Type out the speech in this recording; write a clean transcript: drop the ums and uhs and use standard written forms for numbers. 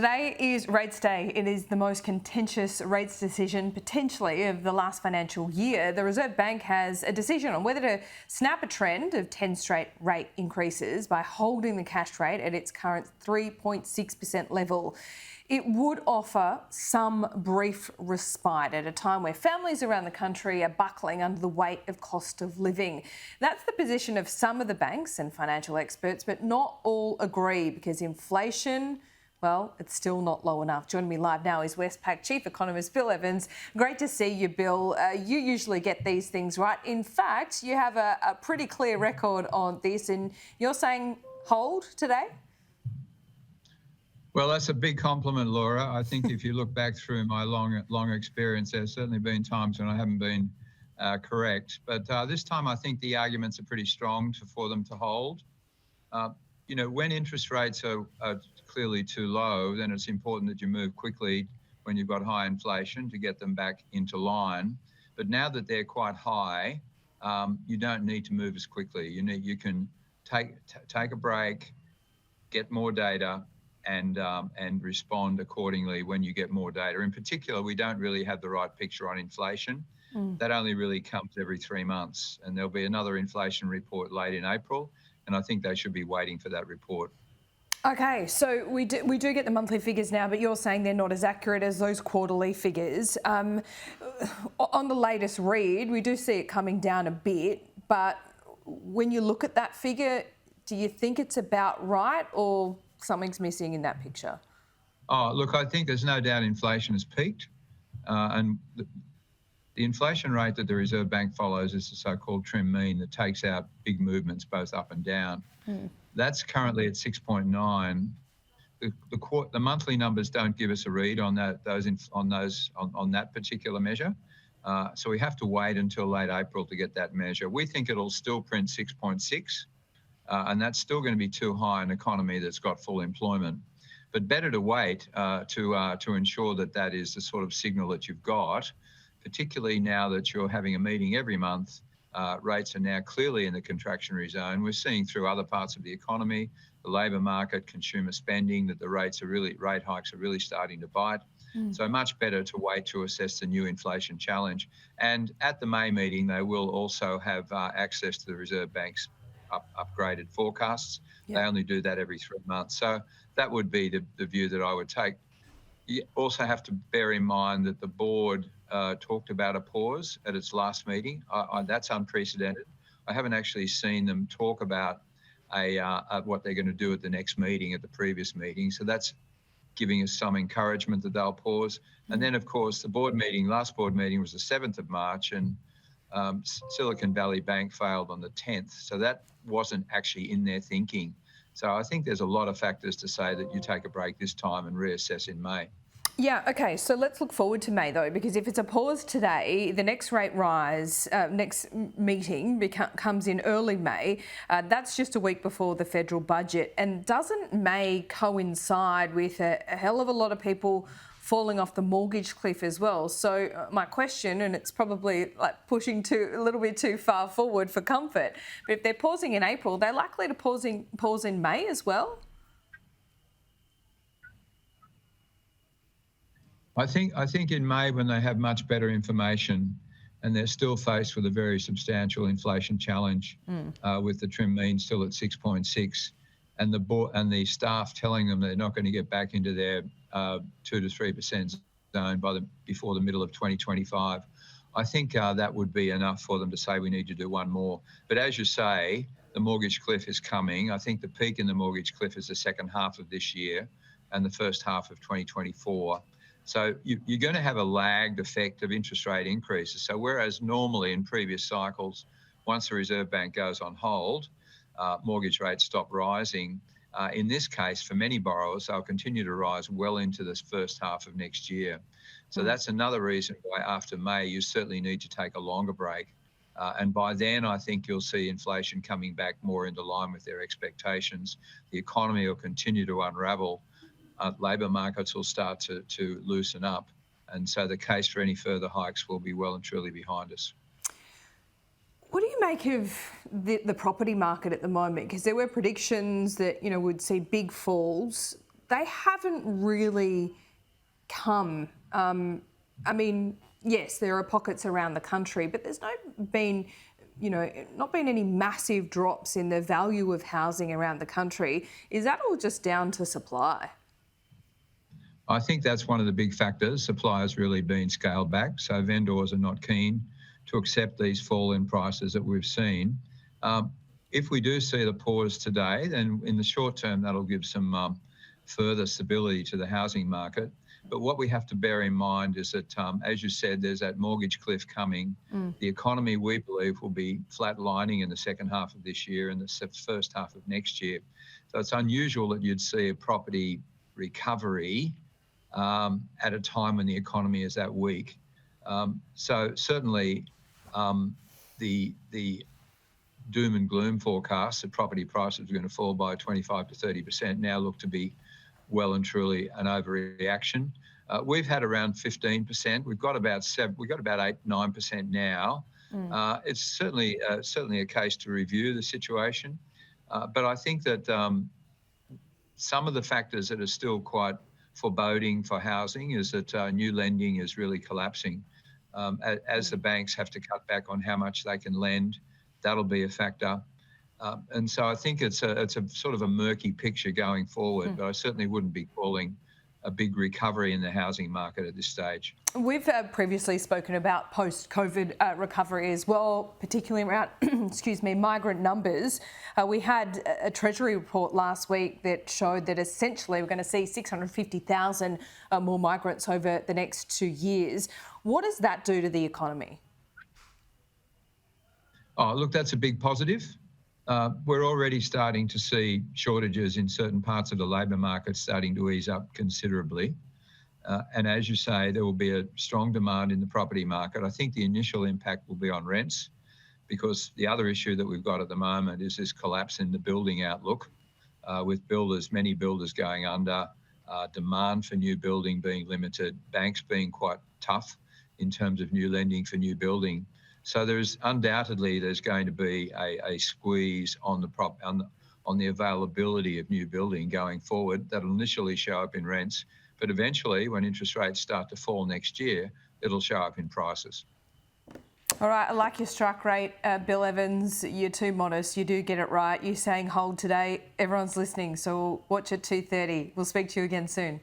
Today is rates day. It is the most contentious rates decision potentially of the last financial year. The Reserve Bank has a decision on whether to snap a trend of 10 straight rate increases by holding the cash rate at its current 3.6% level. It would offer some brief respite at a time where families around the country are buckling under the weight of cost of living. That's the position of some of the banks and financial experts, but not all agree because inflation, well, it's still not low enough. Joining me live now is Westpac Chief Economist Bill Evans. Great to see you, Bill. You usually get these things right. In fact, you have a pretty clear record on this, and you're saying hold today? Well, that's a big compliment, Laura. I think if you look back through my long experience, there's certainly been times when I haven't been correct. But this time I think the arguments are pretty strong for them to hold. When interest rates are clearly too low, then it's important that you move quickly when you've got high inflation to get them back into line. But now that they're quite high, you don't need to move as quickly. You can take a break, get more data, and respond accordingly when you get more data. In particular, we don't really have the right picture on inflation. That only really comes every 3 months, and there'll be another inflation report late in April, and I think they should be waiting for that report. Okay, so we do get the monthly figures now, but you're saying they're not as accurate as those quarterly figures. On the latest read, we do see it coming down a bit, but when you look at that figure, do you think it's about right or something's missing in that picture? Oh, look, I think there's no doubt inflation has peaked, and the inflation rate that the Reserve Bank follows is the so-called trim mean that takes out big movements both up and down. That's currently at 6.9. The monthly numbers don't give us a read on that particular measure, so we have to wait until late April to get that measure. We think it'll still print 6.6, and that's still going to be too high in an economy that's got full employment. But better to wait to ensure that is the sort of signal that you've got, particularly now that you're having a meeting every month. Rates are now clearly in the contractionary zone. We're seeing through other parts of the economy, the labour market, consumer spending, that the rate hikes are really starting to bite. So much better to wait to assess the new inflation challenge. And at the May meeting, they will also have access to the Reserve Bank's upgraded forecasts. Yep. They only do that every 3 months. So that would be the view that I would take. You also have to bear in mind that the board talked about a pause at its last meeting. That's unprecedented. I haven't actually seen them talk about what they're going to do at the next meeting, at the previous meeting. So that's giving us some encouragement that they'll pause. And then, of course, the last board meeting was the 7th of March, and Silicon Valley Bank failed on the 10th. So that wasn't actually in their thinking. So I think there's a lot of factors to say that you take a break this time and reassess in May. Yeah, okay, so let's look forward to May though, because if it's a pause today, the next rate rise, next meeting comes in early May. That's just a week before the federal budget. And doesn't May coincide with a hell of a lot of people falling off the mortgage cliff as well? So my question, and it's probably like pushing a little bit too far forward for comfort, but if they're pausing in April, they're likely to pause in May as well? I think in May, when they have much better information and they're still faced with a very substantial inflation challenge, with the trim mean still at 6.6, and the staff telling them they're not going to get back into their 2 to 3% zone before the middle of 2025, I think that would be enough for them to say we need to do one more. But as you say, the mortgage cliff is coming. I think the peak in the mortgage cliff is the second half of this year and the first half of 2024. So you're going to have a lagged effect of interest rate increases. So whereas normally in previous cycles, once the Reserve Bank goes on hold, mortgage rates stop rising. In this case, for many borrowers, they'll continue to rise well into this first half of next year. So that's another reason why after May, you certainly need to take a longer break. And by then, I think you'll see inflation coming back more into line with their expectations. The economy will continue to unravel. Labour markets will start to loosen up. And so the case for any further hikes will be well and truly behind us. What do you make of the property market at the moment? Because there were predictions that, we'd see big falls they haven't really come. I mean, yes, there are pockets around the country, but there's not been any massive drops in the value of housing around the country. Is that all just down to supply? I think that's one of the big factors. Supply has really been scaled back, so vendors are not keen to accept these fall in prices that we've seen. If we do see the pause today, then in the short term, that'll give some further stability to the housing market. But what we have to bear in mind is that, as you said, there's that mortgage cliff coming. The economy, we believe, will be flatlining in the second half of this year and the first half of next year. So it's unusual that you'd see a property recovery at a time when the economy is that weak. So certainly the doom and gloom forecasts that property prices are going to fall by 25 to 30% now look to be well and truly an overreaction. We've had around 15%. We've got about 8-9% now. It's certainly a case to review the situation, but I think that some of the factors that are still quite foreboding for housing is that new lending is really collapsing. As the banks have to cut back on how much they can lend, that'll be a factor. And so I think it's a sort of a murky picture going forward, but I certainly wouldn't be calling a big recovery in the housing market at this stage. We've previously spoken about post-COVID recovery as well, particularly around, migrant numbers. We had a Treasury report last week that showed that essentially we're going to see 650,000 more migrants over the next 2 years. What does that do to the economy? Oh, look, that's a big positive. We're already starting to see shortages in certain parts of the labour market starting to ease up considerably. And as you say, there will be a strong demand in the property market. I think the initial impact will be on rents, because the other issue that we've got at the moment is this collapse in the building outlook, with many builders going under, demand for new building being limited, banks being quite tough in terms of new lending for new building. So there's going to be a squeeze on the availability of new building going forward. That'll initially show up in rents, but eventually, when interest rates start to fall next year, it'll show up in prices. All right, I like your strike rate, Bill Evans. You're too modest. You do get it right. You're saying hold today. Everyone's listening, so watch at 2:30. We'll speak to you again soon.